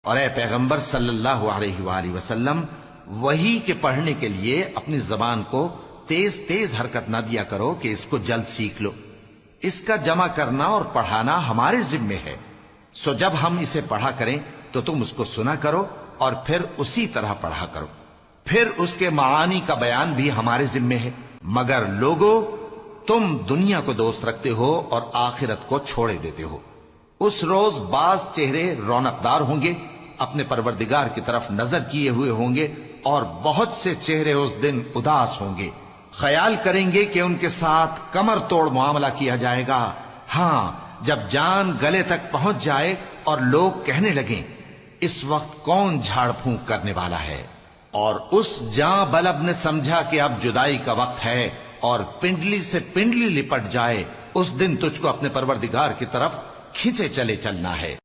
اور اے پیغمبر صلی اللہ علیہ وآلہ وسلم، وحی کے پڑھنے کے لیے اپنی زبان کو تیز تیز حرکت نہ دیا کرو کہ اس کو جلد سیکھ لو. اس کا جمع کرنا اور پڑھانا ہمارے ذمے ہے. سو جب ہم اسے پڑھا کریں تو تم اس کو سنا کرو اور پھر اسی طرح پڑھا کرو. پھر اس کے معانی کا بیان بھی ہمارے ذمے ہے. مگر لوگو، تم دنیا کو دوست رکھتے ہو اور آخرت کو چھوڑے دیتے ہو. اس روز بعض چہرے رونقدار ہوں گے، اپنے پروردگار کی طرف نظر کیے ہوئے ہوں گے، اور بہت سے چہرے اس دن اداس ہوں گے، خیال کریں گے کہ ان کے ساتھ کمر توڑ معاملہ کیا جائے گا. ہاں، جب جان گلے تک پہنچ جائے اور لوگ کہنے لگیں اس وقت کون جھاڑ پھونک کرنے والا ہے، اور اس جاں بلب نے سمجھا کہ اب جدائی کا وقت ہے اور پنڈلی سے پنڈلی لپٹ جائے، اس دن تجھ کو اپنے پروردگار کی طرف کھینچے چلے چلنا ہے.